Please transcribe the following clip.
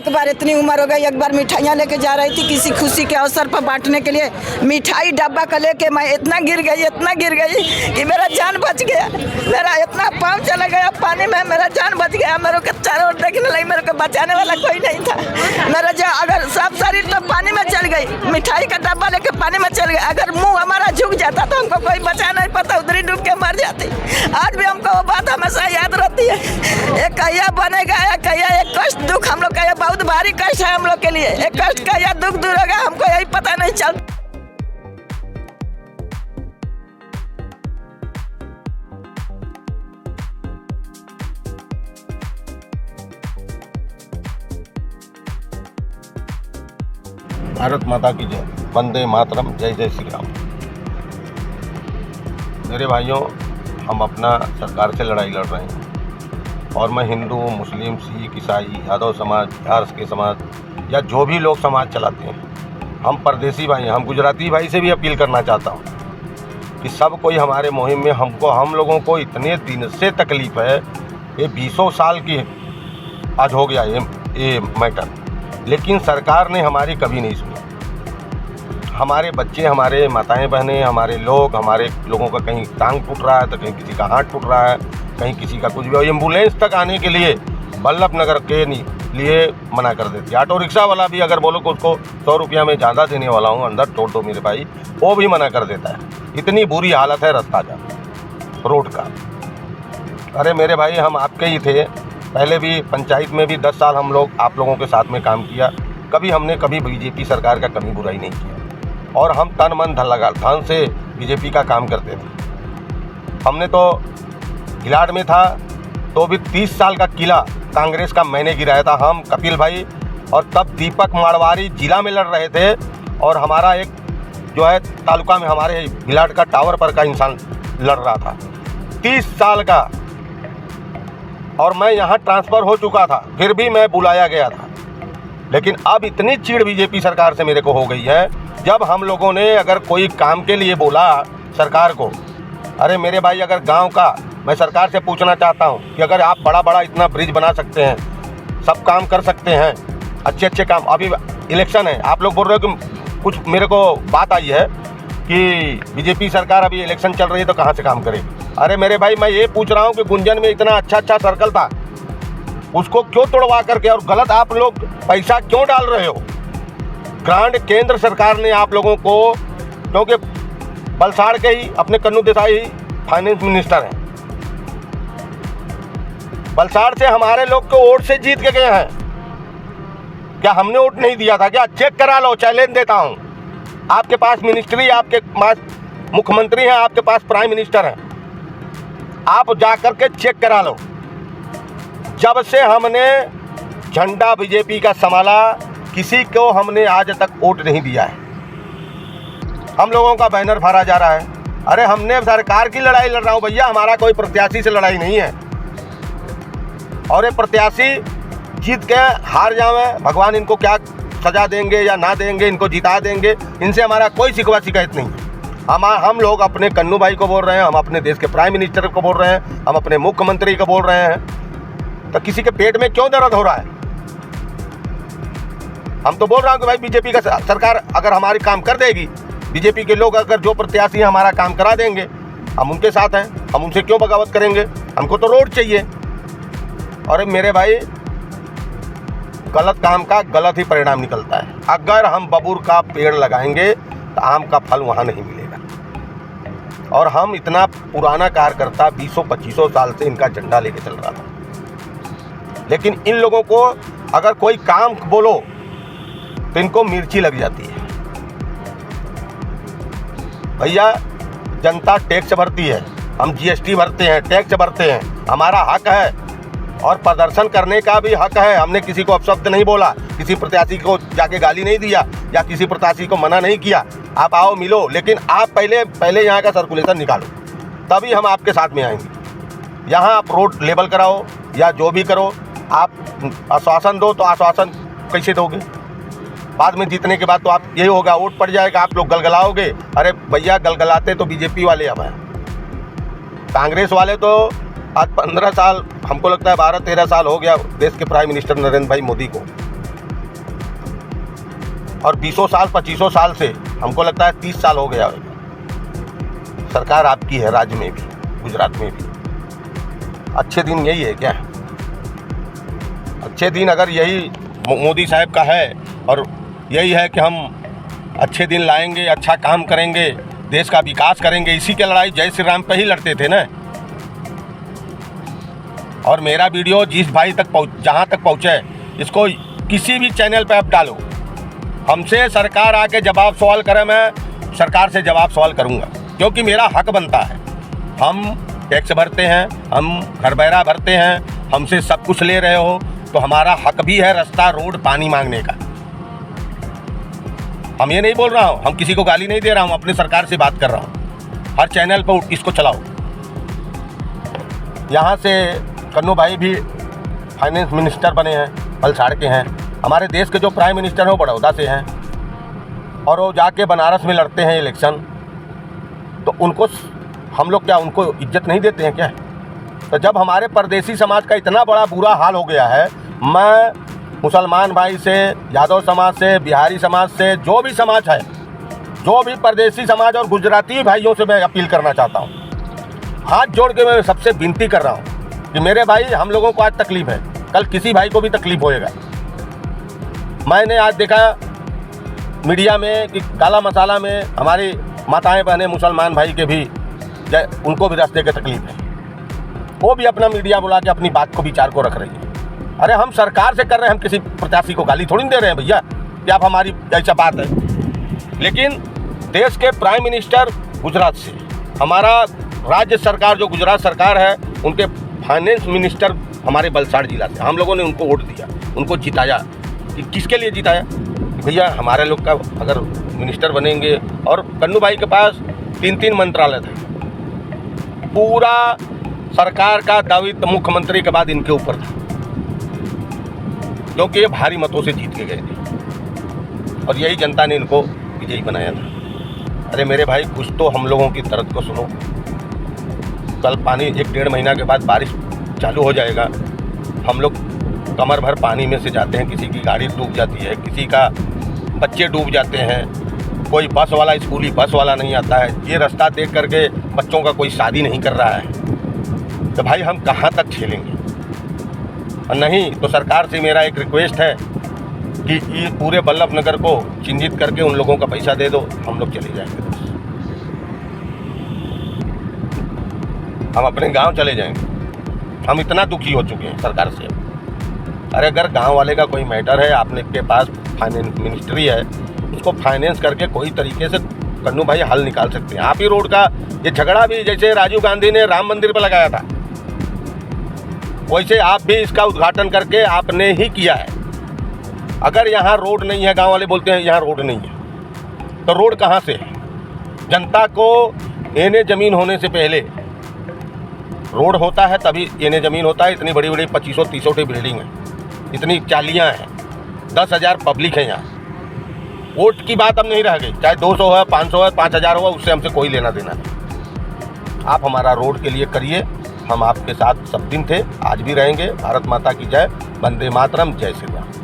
एक बार इतनी उम्र हो गई, एक बार मिठाइयाँ लेके जा रही थी किसी खुशी के अवसर पर बांटने के लिए, मिठाई डब्बा का लेके मैं इतना गिर गई कि मेरा जान बच गया। मेरा इतना पाँव चला गया पानी में, मेरा जान बच गया। मेरे को चारों ओर देखने लगी, मेरे को बचाने वाला कोई नहीं था। मेरा अगर सब शरीर तो पानी में चल गई, मिठाई का डब्बा लेके पानी में चल गई। अगर मुँह हमारा झुक जाता तो हमको कोई बचा नहीं पाता, उधरी डूब के मर जाती। आज भी हमको वो बात हमेशा याद रहती है। एक कहिया बनेगा, एक कहिया एक कष्ट दुख हम लोग का बहुत भारी कष्ट है हम लोग के लिए। एक कष्ट का या दुख दूर होगा हमको यही पता नहीं चलता। भारत माता की जय, वंदे मातरम, जय जय श्री राम। मेरे भाइयों, हम अपना सरकार से लड़ाई लड़ रहे हैं और मैं हिंदू, मुस्लिम, सिख, ईसाई, यादव समाज, बिहार के समाज या जो भी लोग समाज चलाते हैं, हम परदेसी भाई हैं। हम गुजराती भाई से भी अपील करना चाहता हूँ कि सब कोई हमारे मुहिम में हम लोगों को इतने दिन से तकलीफ़ है। ये 20 साल की आज हो गया ये मैटर, लेकिन सरकार ने हमारी कभी नहीं सुनी। हमारे बच्चे, हमारे माताएं बहनें, हमारे लोगों का कहीं टांग टूट रहा है तो कहीं किसी का हाथ टूट रहा है, कहीं किसी का कुछ भी। एम्बुलेंस तक आने के लिए बल्लभ नगर के लिए मना कर देती है। ऑटो रिक्शा वाला भी अगर बोलो कि उसको 100 रुपया में ज़्यादा देने वाला हूँ, अंदर छोड़ दो मेरे भाई, वो भी मना कर देता है। इतनी बुरी हालत है रास्ता का, रोड का। अरे मेरे भाई, हम आपके ही थे, पहले भी पंचायत में भी 10 साल हम लोग आप लोगों के साथ में काम किया। हमने कभी बीजेपी सरकार का कभी बुराई नहीं किया और हम तन मन धन से बीजेपी का काम करते थे। हमने तो गिलाड में था तो भी 30 साल का किला कांग्रेस का मैंने गिराया था, हम, कपिल भाई, और तब दीपक मारवाड़ी जिला में लड़ रहे थे और हमारा एक जो है तालुका में हमारे गिलाड का टावर पर का इंसान लड़ रहा था, 30 साल का। और मैं यहाँ ट्रांसफ़र हो चुका था, फिर भी मैं बुलाया गया था। लेकिन अब इतनी चीड़ बीजेपी सरकार से मेरे को हो गई है, जब हम लोगों ने अगर कोई काम के लिए बोला सरकार को, अरे मेरे भाई, अगर गांव का, मैं सरकार से पूछना चाहता हूं कि अगर आप बड़ा इतना ब्रिज बना सकते हैं, सब काम कर सकते हैं, अच्छे काम, अभी इलेक्शन है, आप लोग बोल रहे हो कि कुछ, मेरे को बात आई है कि बीजेपी सरकार अभी इलेक्शन चल रही है तो कहाँ से काम करे। अरे मेरे भाई, मैं ये पूछ रहा हूँ कि गुंजन में इतना अच्छा सर्कल था, उसको क्यों तोड़वा करके और गलत आप लोग पैसा क्यों डाल रहे हो। ग्रांट केंद्र सरकार ने आप लोगों को, क्योंकि बलसाड़ के ही अपने कन्नू देसाई ही फाइनेंस मिनिस्टर हैं, बलसाड़ से हमारे लोग को वोट से जीत के गए हैं। क्या हमने वोट नहीं दिया था क्या? चेक करा लो, चैलेंज देता हूं। आपके पास मिनिस्ट्री, आपके पास मुख्यमंत्री हैं, आपके पास प्राइम मिनिस्टर हैं, आप जा करके चेक करा लो। जब से हमने झंडा बीजेपी का संभाला, किसी को हमने आज तक वोट नहीं दिया है। हम लोगों का बैनर भरा जा रहा है। अरे हमने सरकार की लड़ाई लड़ रहा हूँ भैया, हमारा कोई प्रत्याशी से लड़ाई नहीं है। और ये प्रत्याशी जीत के हार जावे, भगवान इनको क्या सजा देंगे या ना देंगे, इनको जिता देंगे, इनसे हमारा कोई शिकवा शिकायत नहीं है। हम लोग अपने कन्नू भाई को बोल रहे हैं, हम अपने देश के प्राइम मिनिस्टर को बोल रहे हैं, हम अपने मुख्यमंत्री को बोल रहे हैं। तो किसी के पेट में क्यों दर्द हो रहा है? हम तो बोल रहा हूँ कि भाई, बीजेपी का सरकार अगर हमारी काम कर देगी, बीजेपी के लोग अगर जो प्रत्याशी हमारा काम करा देंगे, हम उनके साथ हैं, हम उनसे क्यों बगावत करेंगे? हमको तो रोड चाहिए। और मेरे भाई, गलत काम का गलत ही परिणाम निकलता है। अगर हम बबूर का पेड़ लगाएंगे तो आम का फल वहाँ नहीं मिलेगा। और हम इतना पुराना कार्यकर्ता 20-25 साल से इनका झंडा लेके चल रहा था, लेकिन इन लोगों को अगर कोई काम बोलो तो इनको मिर्ची लग जाती है। भैया, जनता टैक्स भरती है, हम जीएसटी भरते हैं, टैक्स भरते हैं, हमारा हक है और प्रदर्शन करने का भी हक है। हमने किसी को अपशब्द नहीं बोला, किसी प्रत्याशी को जाके गाली नहीं दिया या किसी प्रत्याशी को मना नहीं किया। आप आओ, मिलो, लेकिन आप पहले यहाँ का सर्कुलेशन निकालो, तभी हम आपके साथ में आएंगे। यहाँ आप रोड लेवल कराओ या जो भी करो, आप आश्वासन दो तो आश्वासन कैसे दोगे? बाद में जीतने के बाद तो आप यही होगा, वोट पड़ जाएगा, आप लोग गलगलाओगे। अरे भैया, गलगलाते तो बीजेपी वाले अब हैं, कांग्रेस वाले तो आज 15 साल, हमको लगता है 12-13 साल हो गया देश के प्राइम मिनिस्टर नरेंद्र भाई मोदी को, और 20 साल 25 साल से हमको लगता है 30 साल हो गया होगा सरकार आपकी है, राज्य में भी, गुजरात में भी। अच्छे दिन यही है क्या? अच्छे दिन अगर यही मोदी साहब का है और यही है कि हम अच्छे दिन लाएंगे, अच्छा काम करेंगे, देश का विकास करेंगे, इसी के लड़ाई जय श्री राम पे ही लड़ते थे ना। और मेरा वीडियो जिस भाई तक जहाँ तक पहुँचे, इसको किसी भी चैनल पे आप डालो, हमसे सरकार आके जवाब सवाल करे, मैं सरकार से जवाब सवाल करूँगा, क्योंकि मेरा हक बनता है। हम टैक्स भरते हैं, हम घर बहरा भरते हैं, हमसे सब कुछ ले रहे हो तो हमारा हक भी है रास्ता, रोड, पानी मांगने का। हम ये नहीं बोल रहा हूँ, हम किसी को गाली नहीं दे रहा हूँ, अपने सरकार से बात कर रहा हूँ। हर चैनल पर इसको चलाओ। यहाँ से कन्नू भाई भी फाइनेंस मिनिस्टर बने हैं, वलसाड़ के हैं। हमारे देश के जो प्राइम मिनिस्टर हैं वो बड़ौदा से हैं, और वो जाके बनारस में लड़ते हैं इलेक्शन। तो उनको हम लोग क्या उनको इज्जत नहीं देते हैं क्या? तो जब हमारे परदेसी समाज का इतना बड़ा बुरा हाल हो गया है, मैं मुसलमान भाई से, यादव समाज से, बिहारी समाज से, जो भी समाज है, जो भी परदेसी समाज और गुजराती भाइयों से मैं अपील करना चाहता हूँ, हाथ जोड़ के मैं सबसे विनती कर रहा हूँ कि मेरे भाई, हम लोगों को आज तकलीफ है, कल किसी भाई को भी तकलीफ होएगा। मैंने आज देखा मीडिया में कि काला मसाला में हमारी माताएं बहनें मुसलमान भाई के भी, उनको भी रास्ते की तकलीफ है, वो भी अपना मीडिया बुला के अपनी बात को, विचार को रख रही है। अरे हम सरकार से कर रहे हैं, हम किसी प्रत्याशी को गाली थोड़ी दे रहे हैं भैया कि आप हमारी, ऐसा बात है। लेकिन देश के प्राइम मिनिस्टर गुजरात से, हमारा राज्य सरकार जो गुजरात सरकार है, उनके फाइनेंस मिनिस्टर हमारे वलसाड़ जिला से, हम लोगों ने उनको वोट दिया, उनको जिताया। कि किसके लिए जिताया? भैया हमारे लोग का अगर मिनिस्टर बनेंगे। और कन्नू भाई के पास 3 मंत्रालय थे, पूरा सरकार का दायित्व मुख्यमंत्री के बाद इनके ऊपर था, क्योंकि ये भारी मतों से जीत के गए थे और यही जनता ने इनको विजयी बनाया था। अरे मेरे भाई, कुछ तो हम लोगों की दर्द को सुनो। कल पानी 1-1.5 महीना के बाद बारिश चालू हो जाएगा, हम लोग कमर भर पानी में से जाते हैं, किसी की गाड़ी डूब जाती है, किसी का बच्चे डूब जाते हैं, कोई बस वाला, स्कूली बस वाला नहीं आता है, ये रास्ता देख करके बच्चों का कोई शादी नहीं कर रहा है। तो भाई हम कहाँ तक झेलेंगे? और नहीं तो सरकार से मेरा एक रिक्वेस्ट है कि ये पूरे बल्लभ नगर को चिन्हित करके उन लोगों का पैसा दे दो, हम लोग चले जाएंगे, हम अपने गांव चले जाएंगे। हम इतना दुखी हो चुके हैं सरकार से। अरे अगर गांव वाले का कोई मैटर है, आपने के पास फाइनेंस मिनिस्ट्री है, उसको फाइनेंस करके कोई तरीके से कन्नू भाई हल निकाल सकते हैं। आप ही रोड का ये झगड़ा भी, जैसे राजीव गांधी ने राम मंदिर पर लगाया था, वैसे आप भी इसका उद्घाटन करके आपने ही किया है। अगर यहाँ रोड नहीं है, गांव वाले बोलते हैं यहाँ रोड नहीं है, तो रोड कहाँ से है? जनता को एने ज़मीन होने से पहले रोड होता है, तभी एने ज़मीन होता है। इतनी बड़ी बड़ी 2500-3000 बिल्डिंग है, इतनी चालियाँ हैं, 10,000 पब्लिक है यहाँ। वोट की बात अब नहीं रह गई, चाहे 200 है, 500 है, 5000 हुआ, उससे हमसे कोई लेना देना नहीं। आप हमारा रोड के लिए करिए, हम आपके साथ सब दिन थे, आज भी रहेंगे। भारत माता की जय, वंदे मातरम, जय श्री राम।